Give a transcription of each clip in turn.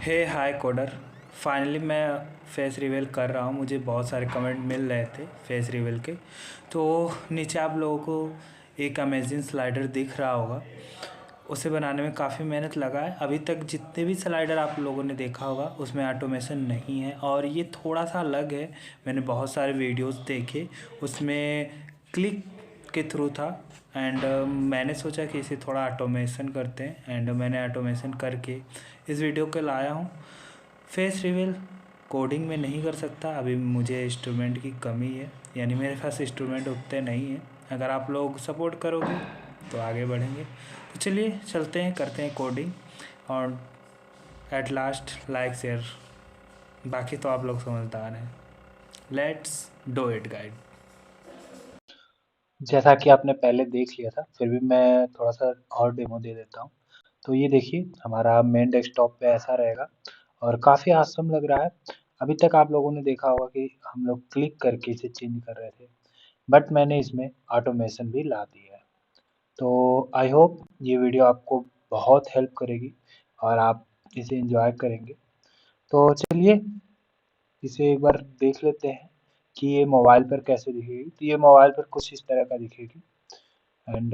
हे हाय coder. Finally मैं face reveal कर रहा हूँ। मुझे बहुत सारे कमेंट मिल रहे थे फेस रिवील के। तो नीचे आप लोगों को एक अमेजिंग स्लाइडर दिख रहा होगा। उसे बनाने में काफ़ी मेहनत लगा है। अभी तक जितने भी स्लाइडर आप लोगों ने देखा होगा उसमें ऑटोमेशन नहीं है और ये थोड़ा सा अलग है। मैंने बहुत सारे वीडियोस देखे, उसमें क्लिक के थ्रू था। एंड मैंने सोचा कि इसे थोड़ा ऑटोमेशन करते हैं एंड मैंने ऑटोमेशन करके इस वीडियो को लाया हूँ। फेस रिवील कोडिंग में नहीं कर सकता, अभी मुझे इंस्ट्रूमेंट की कमी है, यानी मेरे पास इंस्ट्रूमेंट उतने नहीं हैं। अगर आप लोग सपोर्ट करोगे तो आगे बढ़ेंगे। तो चलिए चलते हैं, करते हैं कोडिंग और एट लास्ट लाइक शेयर। बाकी तो आप लोग समझदार हैं। Let's do it guide. जैसा कि आपने पहले देख लिया था, फिर भी मैं थोड़ा सा और डेमो दे देता हूँ। तो ये देखिए, हमारा मेन डेस्कटॉप पे ऐसा रहेगा और काफ़ी ऑसम लग रहा है। अभी तक आप लोगों ने देखा होगा कि हम लोग क्लिक करके इसे चेंज कर रहे थे, बट मैंने इसमें ऑटोमेशन भी ला दिया है। तो आई होप ये वीडियो आपको बहुत हेल्प करेगी और आप इसे एंजॉय करेंगे। तो चलिए इसे एक बार देख लेते हैं कि ये मोबाइल पर कैसे दिखेगी। तो ये मोबाइल पर कुछ इस तरह का दिखेगी एंड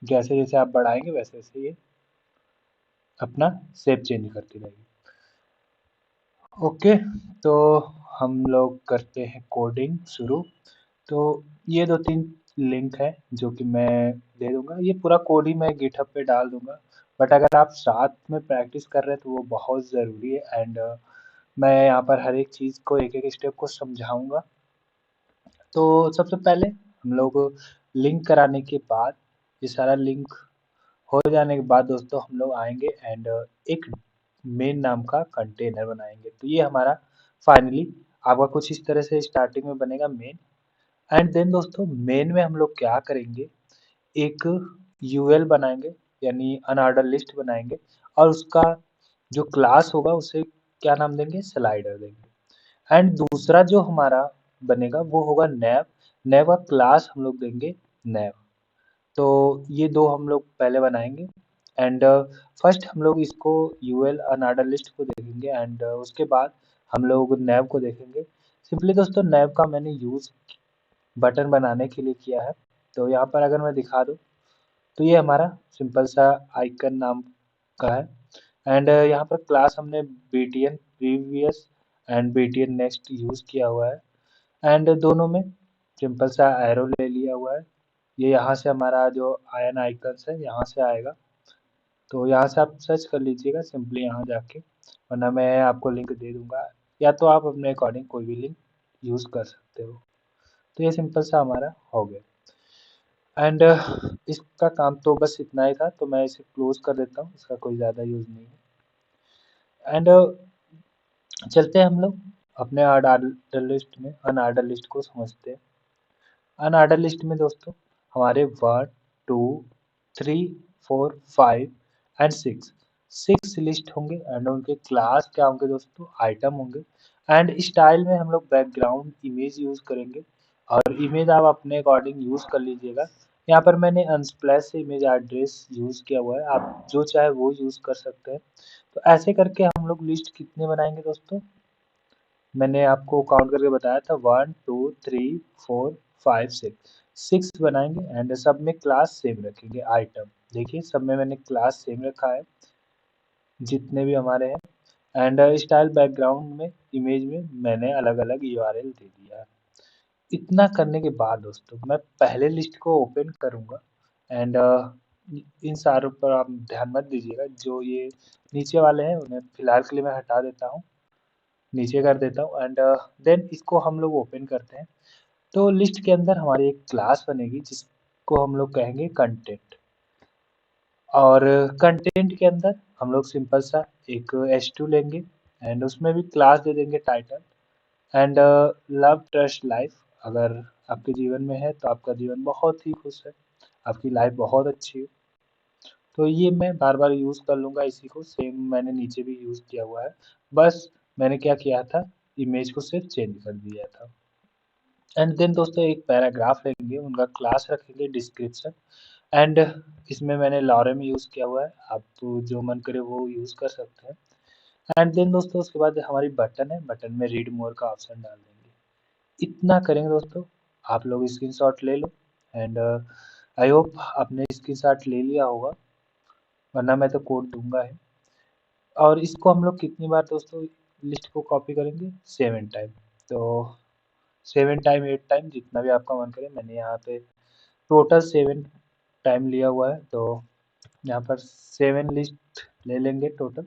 जैसे जैसे आप बढ़ाएंगे वैसे वैसे ये अपना शेप चेंज करती रहेगी। ओके, तो हम लोग करते हैं कोडिंग शुरू। तो ये दो तीन लिंक है जो कि मैं दे दूंगा। ये पूरा कोड ही मैं गिटहब पे डाल दूंगा, बट अगर आप साथ में प्रैक्टिस कर रहे हैं तो वो बहुत ज़रूरी है। एंड मैं यहाँ पर हर एक चीज़ को एक एक स्टेप को समझाऊंगा। तो सबसे पहले हम लोग लिंक कराने के बाद, ये सारा लिंक हो जाने के बाद दोस्तों, हम लोग आएंगे एंड एक मेन नाम का कंटेनर बनाएंगे। तो ये हमारा फाइनली आपका कुछ इस तरह से स्टार्टिंग में बनेगा मेन। एंड देन दोस्तों, मेन में हम लोग क्या करेंगे, एक यूएल बनाएंगे, यानी अनऑर्डर लिस्ट बनाएंगे और उसका जो क्लास होगा उसे क्या नाम देंगे, स्लाइडर देंगे। एंड दूसरा जो हमारा बनेगा वो होगा नैव। नैव का क्लास हम लोग देंगे नैव। तो ये दो हम लोग पहले बनाएंगे एंड फर्स्ट हम लोग इसको यूएल अनऑर्डर लिस्ट को देखेंगे एंड उसके बाद हम लोग नैव को देखेंगे। सिंपली दोस्तों, नैव का मैंने यूज़ बटन बनाने के लिए किया है। तो यहाँ पर अगर मैं दिखा दूँ तो ये हमारा सिंपल सा आइकन नाम का है। एंड यहाँ पर क्लास हमने btn previous and btn next use किया हुआ है। एंड दोनों में सिंपल सा एरो ले लिया हुआ है। ये यहाँ से हमारा जो आयन आइकन्स है यहाँ से आएगा। तो यहाँ से आप सर्च कर लीजिएगा सिंपली यहाँ जाके, वरना मैं आपको लिंक दे दूंगा, या तो आप अपने अकॉर्डिंग कोई भी लिंक यूज़ कर सकते हो। तो ये सिंपल सा हमारा हो गया। एंड इसका काम तो बस इतना ही था, तो मैं इसे क्लोज कर देता हूँ, इसका कोई ज़्यादा यूज़ नहीं है। एंड चलते हैं हम लोग अपने ऑर्डर लिस्ट में अनऑर्डर लिस्ट को समझते हैं। अनऑर्डर लिस्ट में दोस्तों हमारे 1 2 3 4 5 एंड 6 लिस्ट होंगे एंड उनके क्लास क्या होंगे दोस्तों, आइटम होंगे। एंड स्टाइल में हम लोग बैकग्राउंड इमेज यूज़ करेंगे और इमेज आप अपने अकॉर्डिंग यूज़ कर लीजिएगा। यहाँ पर मैंने अनस्प्लैश से इमेज एड्रेस यूज़ किया हुआ है, आप जो चाहे वो यूज़ कर सकते हैं। तो ऐसे करके हम लोग लिस्ट कितने बनाएंगे दोस्तों, मैंने आपको काउंट करके बताया था 1 2 3 4 5 6 बनाएंगे एंड सब में क्लास सेम रखेंगे आइटम। देखिए सब में मैंने क्लास सेम रखा है जितने भी हमारे हैं। एंड स्टाइल बैकग्राउंड में इमेज में मैंने अलग अलग यूआरएल दे दिया है। इतना करने के बाद दोस्तों मैं पहले लिस्ट को ओपन करूंगा एंड इन सारों पर आप ध्यान मत दीजिएगा, जो ये नीचे वाले हैं उन्हें फिलहाल के लिए मैं हटा देता हूँ, नीचे कर देता हूँ। एंड देन इसको हम लोग ओपन करते हैं। तो लिस्ट के अंदर हमारी एक क्लास बनेगी जिसको हम लोग कहेंगे कंटेंट। और कंटेंट के अंदर हम लोग सिंपल सा एक h2 लेंगे एंड उसमें भी क्लास दे देंगे title. And love trust life, अगर आपके जीवन में है तो आपका जीवन बहुत ही खुश है, आपकी लाइफ बहुत अच्छी है। तो ये मैं बार बार यूज़ कर लूँगा, इसी को सेम मैंने नीचे भी यूज़ किया हुआ है। बस मैंने क्या किया था, इमेज को सिर्फ चेंज कर दिया था। एंड देन दोस्तों एक पैराग्राफ लेंगे, उनका क्लास रखेंगे डिस्क्रिप्शन। एंड इसमें मैंने लॉरेम यूज़ किया हुआ है, आप तो जो मन करे वो यूज़ कर सकते हैं। एंड देन दोस्तों उसके बाद हमारी बटन है, बटन में रीड मोर का ऑप्शन डाल देंगे। इतना करेंगे दोस्तों, आप लोग स्क्रीनशॉट ले लो। एंड आई होप आपने स्क्रीनशॉट ले लिया होगा, वरना मैं तो कोड दूंगा है। और इसको हम लोग कितनी बार दोस्तों लिस्ट को कॉपी करेंगे? 7 टाइम। तो 7 टाइम 8 टाइम जितना भी आपका मन करे। मैंने यहाँ पे टोटल 7 टाइम लिया हुआ है, तो यहाँ पर 7 लिस्ट ले लेंगे टोटल।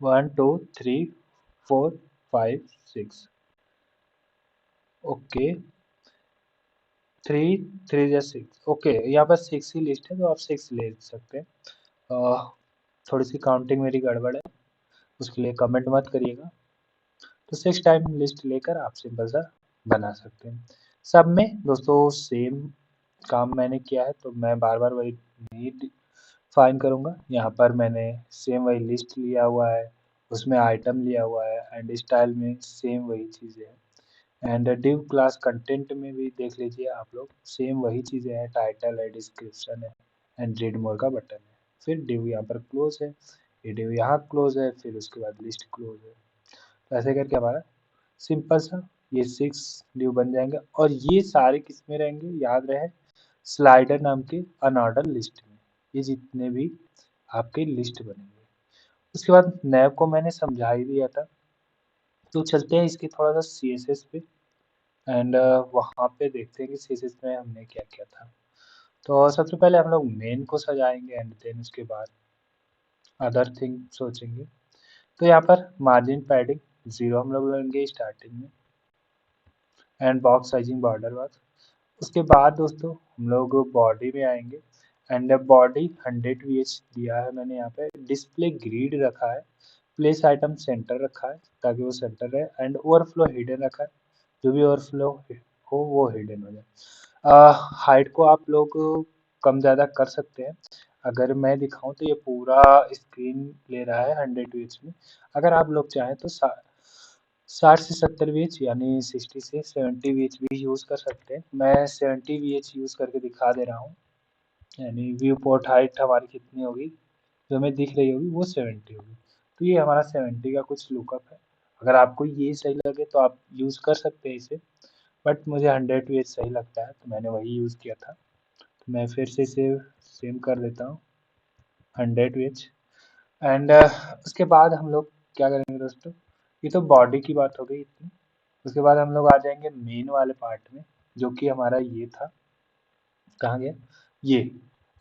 1 2 3 4 5 6। ओके, 3 3 6। ओके, यहाँ पर 6 ही लिस्ट है तो आप 6 ले सकते हैं। थोड़ी सी काउंटिंग मेरी गड़बड़ है, उसके लिए कमेंट मत करिएगा। तो 6 टाइम लिस्ट लेकर आप सिंपल सा बना सकते हैं। सब में दोस्तों सेम काम मैंने किया है, तो मैं बार बार वही नहीं फाइन करूँगा। यहाँ पर मैंने सेम वही लिस्ट लिया हुआ है, उसमें आइटम लिया हुआ है, एंड स्टाइल में सेम वही चीज़ें हैं। एंड डिव क्लास कंटेंट में भी देख लीजिए आप लोग, सेम वही चीज़ें हैं, टाइटल है, डिस्क्रिप्शन है, एंड रीड मोर का बटन है। फिर डिव यहाँ पर क्लोज है, ये डिव यहाँ क्लोज है, फिर उसके बाद लिस्ट क्लोज है। तो ऐसे करके हमारा सिंपल सा ये 6 ड्यू बन जाएंगे। और ये सारे किस में रहेंगे याद रहे? स्लाइडर नाम के अनऑर्डर लिस्ट में, ये जितने भी आपके लिस्ट बनेंगे। उसके बाद नैव को मैंने समझा ही दिया था, तो चलते हैं इसके थोड़ा सा CSS पे। एंड वहाँ पे देखते हैं कि CSS में हमने क्या किया था। तो सबसे पहले हम लोग मेन को सजाएंगे, एंड देन उसके बाद अदर थिंग सोचेंगे। तो यहाँ पर मार्जिन पैडिंग 0 हम लोग लेंगे स्टार्टिंग में, and box sizing border box. उसके बाद दोस्तों हम लोग बॉडी में आएंगे, एंड बॉडी 100 VH दिया है मैंने। यहाँ पे डिस्प्ले ग्रिड रखा है, प्लेस आइटम सेंटर रखा है ताकि वो सेंटर रहे, एंड ओवरफ्लो हिडन रखा है, जो भी ओवरफ्लो हो वो हिडन हो जाए। हाइट को आप लोग कम ज़्यादा कर सकते हैं। अगर मैं दिखाऊं तो ये पूरा स्क्रीन ले रहा है 100 VH में। अगर आप लोग चाहें तो 60 से 70 VH यानी 60 से 70 VH भी यूज़ कर सकते हैं। मैं 70 VH यूज़ करके दिखा दे रहा हूँ। यानी व्यू पोर्ट हाइट हमारी कितनी होगी, जो हमें दिख रही होगी वो 70 होगी। तो ये हमारा 70 का कुछ लुकअप है। अगर आपको ये सही लगे तो आप यूज़ कर सकते हैं इसे, बट मुझे 100 VH सही लगता है तो मैंने वही यूज़ किया था। तो मैं फिर से इसे सेम कर देता हूँ 100 VH। एंड उसके बाद हम लोग क्या करेंगे दोस्तों, ये तो बॉडी की बात हो गई इतनी। उसके बाद हम लोग आ जाएंगे मेन वाले पार्ट में, जो कि हमारा ये था, कहाँ गया ये।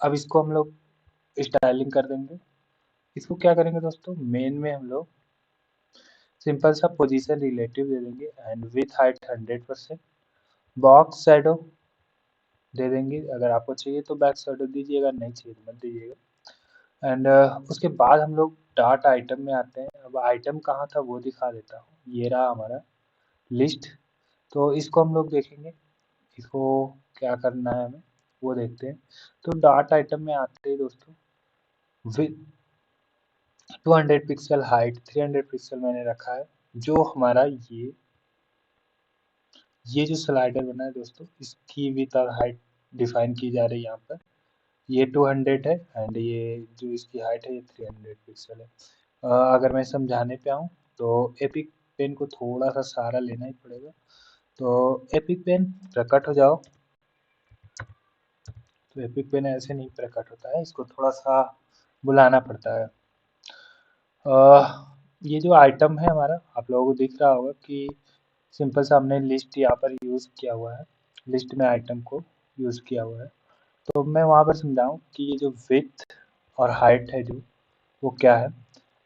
अब इसको हम लोग स्टाइलिंग कर देंगे। इसको क्या करेंगे दोस्तों, मेन में हम लोग सिंपल सा पोजीशन रिलेटिव दे देंगे, and with height 100%। Box shadow दे देंगे, अगर आपको चाहिए तो बैक शैडो दीजिएगा, नहीं चाहिए तो मत दीजिएगा। एंड उसके बाद हम लोग डार्ट आइटम में आते हैं। अब आइटम कहाँ था वो दिखा देता हूँ, ये रहा हमारा लिस्ट। तो इसको हम लोग देखेंगे, इसको क्या करना है हमें वो देखते हैं। तो डार्ट आइटम में आते ही दोस्तों, विथ 200 पिक्सल हाइट 300 पिक्सल मैंने रखा है। जो हमारा ये जो स्लाइडर बना है दोस्तों, इसकी विथ और हाइट डिफाइन की जा रही है यहाँ पर। ये 200 है, एंड ये जो इसकी हाइट है ये 300 पिक्सल है। अगर मैं समझाने पे आऊँ तो एपिक पेन को थोड़ा सा सहारा लेना ही पड़ेगा। तो एपिक पेन प्रकट हो जाओ। तो एपिक पेन ऐसे नहीं प्रकट होता है, इसको थोड़ा सा बुलाना पड़ता है। ये जो आइटम है हमारा, आप लोगों को दिख रहा होगा कि सिंपल सा हमने लिस्ट यहाँ पर यूज़ किया हुआ है, लिस्ट में आइटम को यूज़ किया हुआ है। तो मैं वहाँ पर समझाऊँ कि ये जो विथ और हाइट है जो, वो क्या है।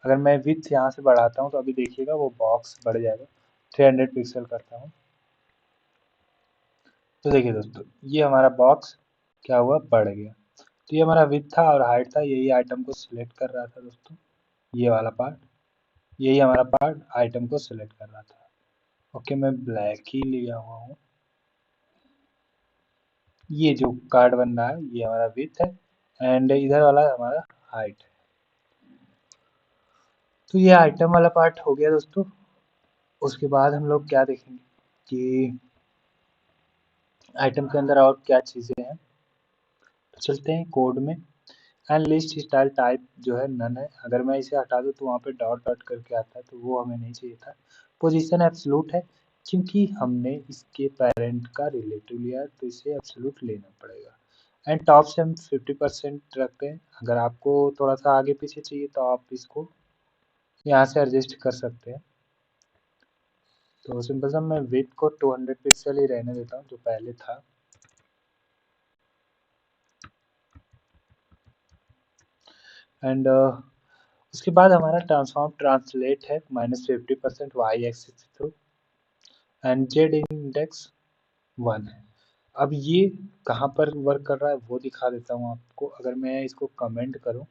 अगर मैं विथ यहाँ से बढ़ाता हूँ तो अभी देखिएगा वो बॉक्स बढ़ जाएगा। 300 पिक्सल करता हूँ तो देखिए दोस्तों, ये हमारा बॉक्स क्या हुआ, बढ़ गया। तो ये हमारा विथ था और हाइट था, यही आइटम को सिलेक्ट कर रहा था दोस्तों। ये वाला पार्ट, यही हमारा पार्ट आइटम को सिलेक्ट कर रहा था। ओके, मैं ब्लैक ही लिया हुआ हूँ। ये जो कार्ड बन रहा है ये हमारा विथ है, एंड इधर वाला हमारा हाइट है। तो ये आइटम वाला पार्ट हो गया दोस्तों। उसके बाद हम लोग क्या देखेंगे कि आइटम के अंदर और क्या चीज़ें हैं। तो चलते हैं कोड में। एंड लिस्ट स्टाइल टाइप जो है नन है। अगर मैं इसे हटा दूँ तो वहाँ पे डॉट डॉट करके आता है, तो वो हमें नहीं चाहिए था। पोजीशन एब्सोल्यूट है, क्योंकि हमने इसके पेरेंट का रिलेटिव लिया है, तो इसे एब्सोल्यूट लेना पड़ेगा। एंड टॉप से हम 50% रखते हैं। अगर आपको थोड़ा सा आगे पीछे चाहिए तो आप इसको यहाँ से एडजस्ट कर सकते हैं। तो सिंपल सा मैं विड्थ को 200 पिक्सल ही रहने देता हूँ जो पहले था। एंड उसके बाद हमारा ट्रांसफॉर्म ट्रांसलेट है -50% वाई एक्सिस के थ्रू, एंड जेड इंडेक्स 1 है। अब ये कहाँ पर वर्क कर रहा है वो दिखा देता हूँ आपको। अगर मैं इसको कमेंट करूँ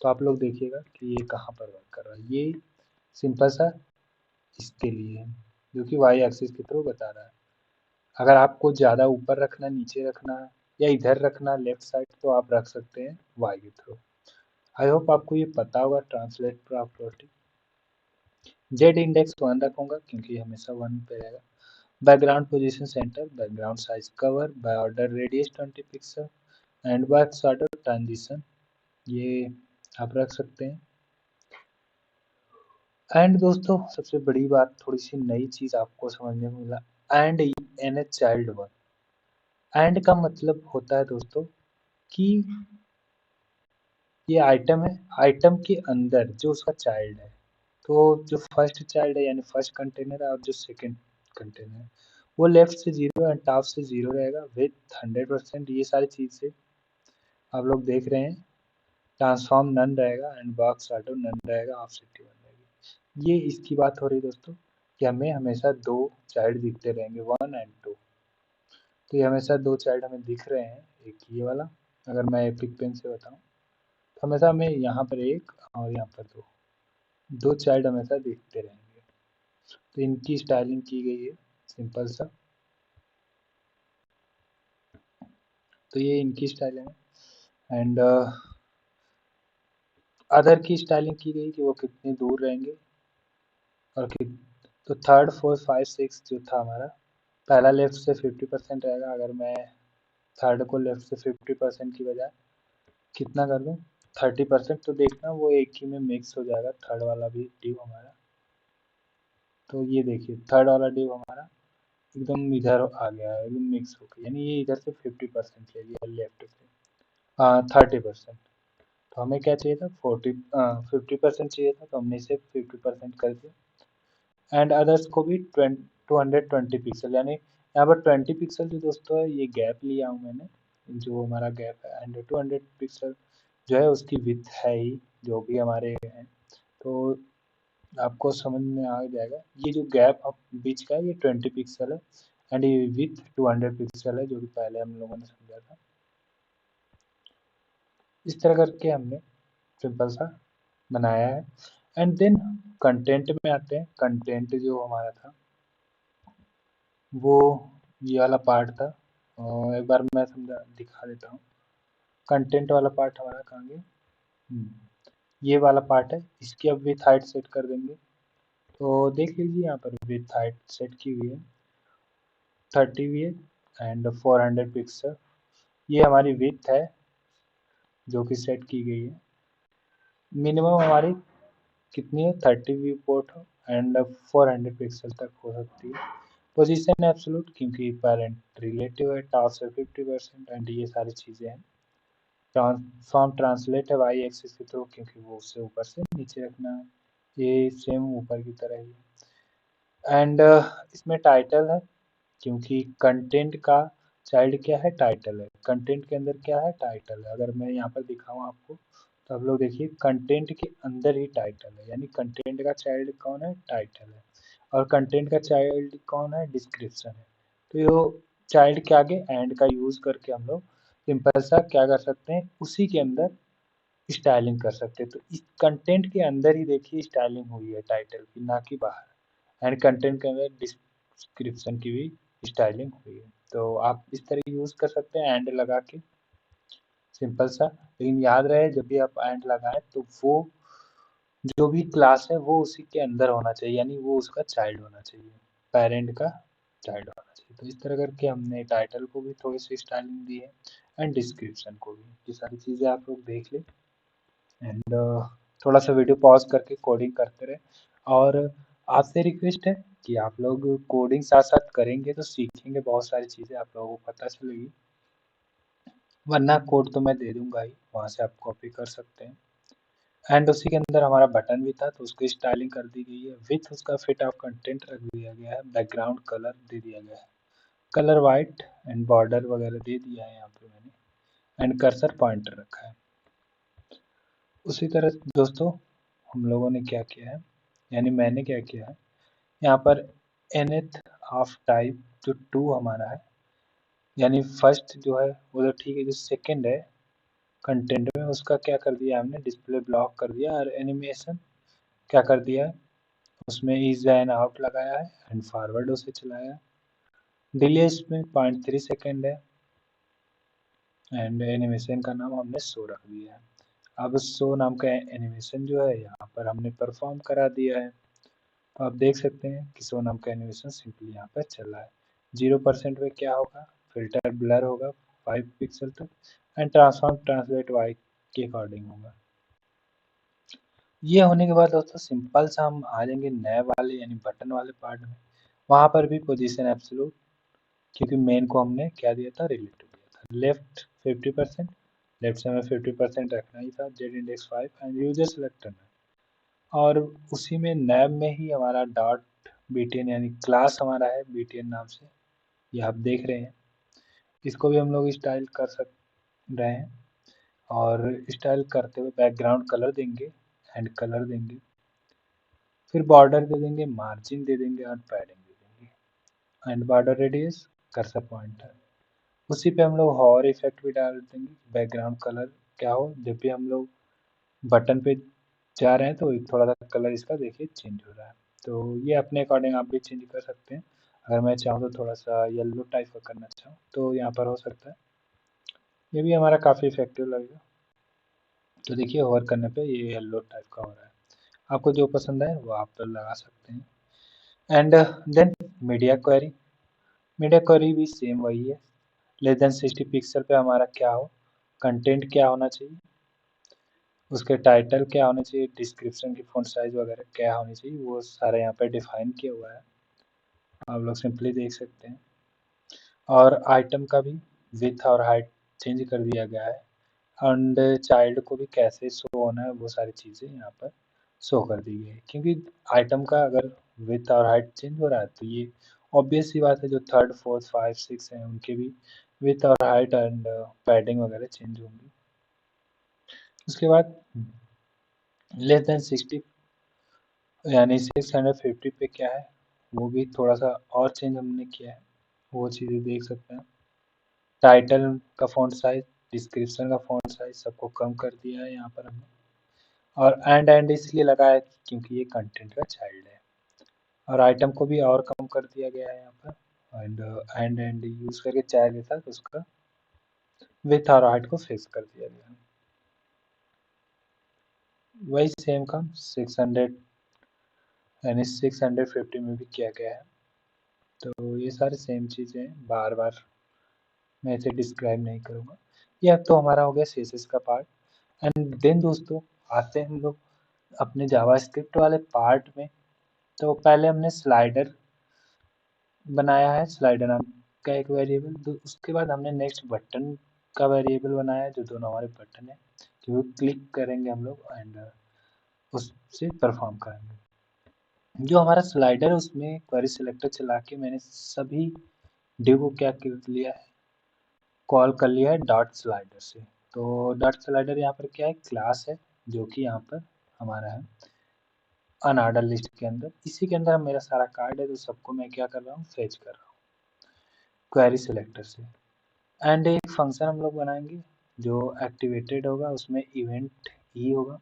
तो आप लोग देखिएगा कि ये कहाँ पर वर्क कर रहा है। ये सिंपल सा इसके लिए है, जो कि वाई एक्सिस के थ्रू बता रहा है। अगर आपको ज़्यादा ऊपर रखना, नीचे रखना या इधर रखना लेफ्ट साइड, तो आप रख सकते हैं वाई के थ्रू। आई होप आपको ये पता होगा ट्रांसलेट प्रॉपर्टी। जेड इंडेक्स 1 रखूंगा क्योंकि हमेशा 1 पे रहेगा। Background position center, background size cover, border radius 20 pixel, and by shadow transition, ये आप रख सकते हैं। एंड दोस्तों सबसे बड़ी बात, थोड़ी सी नई चीज आपको समझने को मिला, and N A child one. And का मतलब होता है दोस्तों कि ये आइटम है, आइटम के अंदर जो उसका चाइल्ड है, तो जो फर्स्ट चाइल्ड है यानी फर्स्ट कंटेनर है और जो सेकंड कंटेनर है, वो लेफ्ट से 0 एंड टॉप से 0 रहेगा विथ 100%। ये सारी चीज़ें आप लोग देख रहे हैं। ट्रांसफॉर्म नन रहेगा एंड बॉक्स शैडो नन रहेगा, ऑफसेट 1 रहेगी। ये इसकी बात हो रही है दोस्तों कि हमें हमेशा दो चाइल्ड दिखते रहेंगे, 1 एंड 2। तो ये हमेशा दो चाइल्ड हमें दिख रहे हैं। एक ये वाला, अगर मैं एपिक पेन से बताऊं तो हमेशा हमें यहाँ पर एक और यहाँ पर दो, दो चाइल्ड हमेशा दिखते रहेंगे। तो इनकी स्टाइलिंग की गई है सिंपल सा। तो ये इनकी स्टाइलिंग है। एंड अदर की स्टाइलिंग की गई कि वो कितने दूर रहेंगे और तो थर्ड फोर्थ फाइव सिक्स जो था हमारा, पहला लेफ्ट से 50% रहेगा। अगर मैं थर्ड को लेफ्ट से 50% की बजाय कितना कर दूं, 30%, तो देखना वो एक ही में मिक्स हो जाएगा थर्ड वाला भी डिव हमारा। तो ये देखिए थर्ड वाला डिव हमारा एकदम इधर आ गया है, एकदम मिक्स हो गया, यानी ये इधर से 50% ले लिया लेफ्ट से, 30%। तो हमें क्या चाहिए था, 50% चाहिए था, तो हमने इसे 50% कर दिया। एंड अदर्स को भी 220 पिक्सल, यानी यहाँ पर 20 पिक्सल जो दोस्तों है ये गैप लिया हूँ मैंने, जो हमारा गैप है। एंड 200 पिक्सल जो है उसकी विथ है ही, जो भी हमारे हैं। तो आपको समझ में आ जाएगा ये जो गैप बीच का है ये 20 पिक्सल है, एंड ये विथ 200 पिक्सल है, जो कि पहले हम लोगों ने समझा था। इस तरह करके हमने सिंपल सा बनाया है। एंड देन कंटेंट में आते हैं। कंटेंट जो हमारा था वो ये वाला पार्ट था, और एक बार मैं समझा दिखा देता हूँ। कंटेंट वाला पार्ट हमारा कहाँ गया, ये वाला पार्ट है। इसकी अब विथ हाइट सेट कर देंगे। तो देख लीजिए यहाँ पर विथ हाइट सेट की हुई है 30 हुई है एंड 400 पिक्सल। ये हमारी विथ है जो कि सेट की गई है। मिनिमम हमारी कितनी है, 30 व्यू पोर्ट हो एंड 400 पिक्सल तक हो सकती है। पोजीशन एब्सोल्यूट क्योंकि पेरेंट रिलेटिव है, टास्क है 50%, एंड ये सारी चीज़ें हैं। ट्रांसफॉर्म ट्रांसलेट है वाई एक्सिस के थ्रू, क्योंकि वो उससे ऊपर से नीचे रखना है, ये सेम ऊपर की तरह ही। एंड इसमें टाइटल है, क्योंकि कंटेंट का चाइल्ड क्या है, टाइटल है। कंटेंट के अंदर क्या है, टाइटल है। अगर मैं यहाँ पर दिखाऊँ आपको तो आप लोग देखिए कंटेंट के अंदर ही टाइटल है, यानी कंटेंट का चाइल्ड कौन है, टाइटल है। और कंटेंट का चाइल्ड कौन है, डिस्क्रिप्शन है। तो ये चाइल्ड के आगे एंड का यूज करके हम लोग सिंपल सा क्या कर सकते हैं, उसी के अंदर स्टाइलिंग कर सकते हैं। तो इस कंटेंट के अंदर ही देखिए स्टाइलिंग हुई है टाइटल की, ना कि बाहर। एंड कंटेंट के अंदर डिस्क्रिप्शन की भी स्टाइलिंग हुई है। तो आप इस तरह यूज कर सकते हैं एंड लगा के, सिंपल सा। लेकिन याद रहे जब भी आप एंड लगाएं तो वो जो भी क्लास है वो उसी के अंदर होना चाहिए, यानी वो उसका चाइल्ड होना चाहिए, पेरेंट का चाइल्ड होना चाहिए। की। तो इस तरह करके हमने टाइटल को भी थोड़ी सी स्टाइलिंग दी है एंड डिस्क्रिप्शन को भी। ये सारी चीज़ें आप लोग देख लें एंड थोड़ा सा वीडियो पॉज करके कोडिंग करते रहे। और आपसे रिक्वेस्ट है कि आप लोग कोडिंग साथ साथ करेंगे तो सीखेंगे, बहुत सारी चीज़ें आप लोगों को पता चलेगी। वरना कोड तो मैं दे दूंगा ही, वहाँ से आप कॉपी कर सकते हैं। एंड उसी के अंदर हमारा बटन भी था तो उसकी स्टाइलिंग कर दी गई है, विथ उसका फिट ऑफ कंटेंट रख दिया गया है, बैकग्राउंड कलर दे दिया गया है, कलर वाइट एंड बॉर्डर वगैरह दे दिया है यहाँ पे मैंने, एंड कर्सर पॉइंटर रखा है। उसी तरह दोस्तों हम लोगों ने क्या किया है, यानी मैंने क्या किया है, यहाँ पर nth ऑफ टाइप जो 2 हमारा है, यानी फर्स्ट जो है वो तो ठीक है, जो सेकंड है कंटेंट में उसका क्या कर दिया हमने, डिस्प्ले ब्लॉक कर दिया, और एनिमेशन क्या कर दिया है, उसमें इज एंड आउट लगाया है एंड फॉरवर्ड उसे चलाया। डिले इसमें 0.3 सेकेंड है एंड एनिमेशन का नाम हमने शो रख दिया है। अब शो नाम का एनिमेशन जो है यहाँ पर हमने परफॉर्म करा दिया है। तो आप देख सकते हैं कि शो नाम का एनिमेशन सिंपली यहाँ पर चल रहा है। 0% में क्या होगा, फिल्टर ब्लर होगा 5 पिक्सल तक एंड ट्रांसफॉर्म ट्रांसलेट वाई के अकॉर्डिंग होगा। ये होने के बाद दोस्तों सिंपल सा हम आ जाएंगे नए वाले यानी बटन वाले पार्ट में। वहाँ पर भी पोजीशन एब्सोल्यूट, क्योंकि मेन को हमने क्या दिया था, रिलेटिव दिया था। लेफ्ट 50%, लेफ्ट से हमें 50% रखना ही था, Z index 5 and user selector में। और उसी में नैब में ही हमारा डॉट बीटीएन यानी क्लास हमारा है बीटीएन नाम से, ये आप देख रहे हैं। इसको भी हम लोग स्टाइल कर सक रहे हैं और स्टाइल करते हुए बैकग्राउंड कलर देंगे एंड कलर देंगे, फिर बॉर्डर दे देंगे, मार्जिन दे देंगे और पैडिंग दे देंगे and border radius, cursor pointer. उसी पे हम लोग हॉर इफेक्ट भी डाल देंगे, बैकग्राउंड कलर क्या हो, जब भी हम लोग बटन पे जा रहे हैं तो थोड़ा सा कलर इसका देखिए चेंज हो रहा है। तो ये अपने अकॉर्डिंग आप भी चेंज कर सकते हैं। अगर मैं चाहूँ तो थोड़ा सा येलो टाइप का करना चाहूँ तो यहाँ पर हो सकता है, ये भी हमारा काफ़ी इफेक्टिव लगेगा। तो देखिए होवर करने पे ये येलो टाइप का हो रहा है। आपको जो पसंद है वो आप लगा सकते हैं। And then media query, media query भी सेम वही है। लेस देन 60 पिक्सल पे हमारा क्या हो, कंटेंट क्या होना चाहिए, उसके टाइटल क्या होने चाहिए, डिस्क्रिप्शन की फ़ॉन्ट साइज़ वगैरह क्या होनी चाहिए, वो सारा यहाँ पे डिफ़ाइन किया हुआ है। आप लोग सिंपली देख सकते हैं। और आइटम का भी विड्थ और हाइट चेंज कर दिया गया है एंड चाइल्ड को भी कैसे शो होना है वो सारी चीज़ें यहाँ पर शो कर दी गई है। क्योंकि आइटम का अगर विड्थ और हाइट चेंज हो रहा है तो ये ऑब्वियस सी बात है, जो थर्ड फोर्थ फाइव सिक्स हैं उनके भी विड्थ और हाइट एंड पैडिंग वगैरह चेंज होंगी। उसके बाद लेस देन 60 यानी 650 पे क्या है, वो भी थोड़ा सा और चेंज हमने किया है, वो चीज़ें देख सकते हैं। टाइटल का फ़ॉन्ट साइज, डिस्क्रिप्शन का फ़ॉन्ट साइज सबको कम कर दिया है यहाँ पर हमने। और एंड इसलिए लगा है क्योंकि ये कंटेंट का चाइल्ड है। और आइटम को भी और कम कर दिया गया है यहाँ पर एंड यूज़ करके चाइल्ड के साथ उसका विथ और हाइट को फिक्स कर दिया गया है। वही सेम काम 600 यानी 650 में भी किया गया है। तो ये सारे सेम चीज़ें हैं, बार बार मैं इसे डिस्क्राइब नहीं करूँगा। ये अब तो हमारा हो गया सीएसएस का पार्ट। एंड देन दोस्तों आते हैं हम लोग अपने जावास्क्रिप्ट वाले पार्ट में। तो पहले हमने स्लाइडर बनाया है, स्लाइडर नाम का एक वेरिएबल। तो उसके बाद हमने नेक्स्ट बटन का वेरिएबल बनाया है, जो दोनों हमारे बटन है, जो क्लिक करेंगे हम लोग एंड उससे परफॉर्म करेंगे। जो हमारा स्लाइडर है उसमें क्वेरी सिलेक्टर चला के मैंने सभी डिव को क्या कर लिया है, कॉल कर लिया है डॉट स्लाइडर से। तो डॉट स्लाइडर यहाँ पर क्या है, क्लास है जो कि यहाँ पर हमारा है अनऑर्डर लिस्ट के अंदर। इसी के अंदर मेरा सारा कार्ड है, तो सबको मैं क्या कर रहा हूँ, फेच कर रहा हूँ क्वेरी सिलेक्टर से। एंड एक फंक्शन हम लोग बनाएंगे जो एक्टिवेटेड होगा, उसमें इवेंट ही होगा।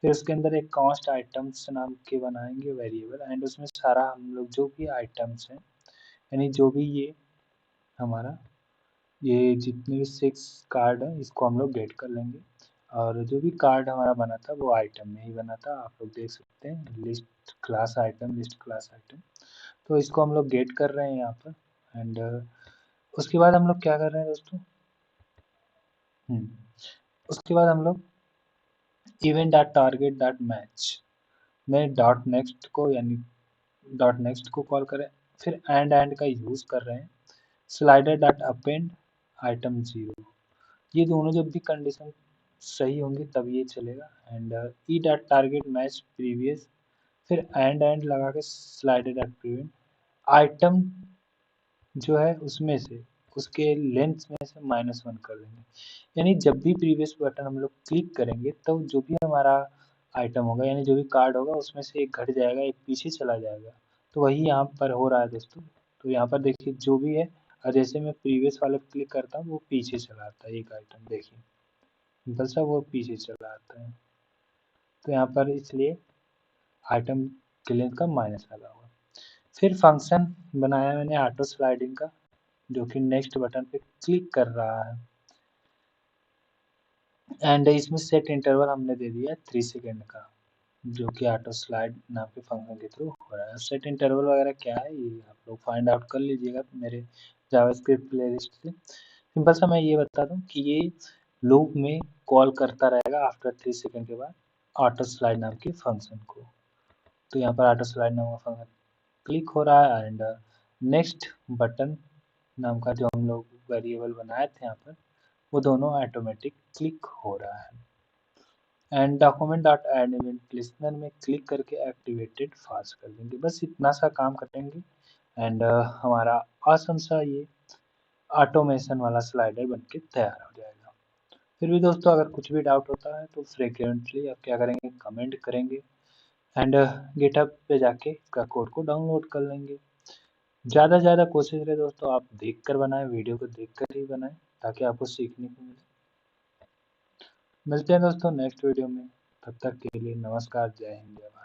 फिर उसके अंदर एक कॉस्ट आइटम्स नाम के बनाएंगे वेरिएबल एंड उसमें सारा हम लोग जो भी आइटम्स हैं, यानी जो भी ये हमारा ये जितने भी 6 कार्ड हैं इसको हम लोग गेट कर लेंगे। और जो भी कार्ड हमारा बना था वो आइटम में ही बना था, आप लोग देख सकते हैं list class item, list class item. तो इसको हम लोग गेट कर रहे हैं यहाँ पर एंड उसके बाद हम लोग क्या कर रहे हैं दोस्तों, उसके बाद हम लोग event dot target dot match में डॉट नेक्स्ट को यानी डॉट नेक्स्ट को कॉल करें, फिर एंड का यूज कर रहे हैं स्लाइडर डॉट अपेंड आइटम 0। ये दोनों जब भी कंडीशन सही होंगी तब ये चलेगा। And E dot target match previous, फिर एंड लगा के स्लाइडर डॉट प्रिवेंट आइटम जो है उसमें से उसके लेंथ में से -1 कर देंगे। यानी जब भी प्रीवियस बटन हम लोग क्लिक करेंगे तो जो भी हमारा आइटम होगा यानी जो भी कार्ड होगा उसमें से एक घट जाएगा, एक पीछे चला जाएगा। तो वही यहाँ पर हो रहा है दोस्तों। तो यहाँ पर देखिए जो भी है, और जैसे मैं प्रीवियस वाले पर क्लिक करता हूँ वो पीछे चला आता है एक आइटम, देखिए सिंपल सा वो पीछे चला आता है। तो यहाँ पर इसलिए आइटम के लेंथ का माइनस लगा हुआ। फिर फंक्शन बनाया मैंने ऑटो स्लाइडिंग का, जो कि नेक्स्ट बटन पे क्लिक कर रहा है। एंड इसमें सेट इंटरवल हमने दे दिया 3 सेकेंड का, जो कि ऑटो स्लाइड नाम के फंक्शन के थ्रू हो रहा है। सेट इंटरवल वगैरह क्या है ये आप लोग फाइंड आउट कर लीजिएगा मेरे जावास्क्रिप्ट प्लेलिस्ट से। सिंपल सा मैं ये बता दूं कि ये लूप में कॉल करता रहेगा आफ्टर 3 सेकेंड के बाद ऑटो स्लाइड नाम के फंक्शन को। तो यहाँ पर ऑटो स्लाइड नाम का फंक्शन क्लिक हो रहा है एंड नेक्स्ट बटन नाम का जो हम लोग वेरिएबल बनाए थे यहाँ पर वो दोनों ऑटोमेटिक क्लिक हो रहा है। And document dot add event listener में क्लिक करके एक्टिवेटेड फास्ट कर देंगे। बस इतना सा काम करेंगे एंड हमारा आसान सा ये ऑटोमेशन वाला स्लाइडर बनके तैयार हो जाएगा। फिर भी दोस्तों अगर कुछ भी डाउट होता है तो फ्रिक्वेंटली आप क्या करेंगे, कमेंट करेंगे एंड गिटहब पे जाके इसका कोड को डाउनलोड कर लेंगे। ज़्यादा से ज़्यादा कोशिश करें दोस्तों आप देख कर बनाएं, वीडियो को देख कर ही बनाएं ताकि आपको सीखने को मिले। मिलते हैं दोस्तों नेक्स्ट वीडियो में, तब तक के लिए नमस्कार, जय हिंद, जय भारत।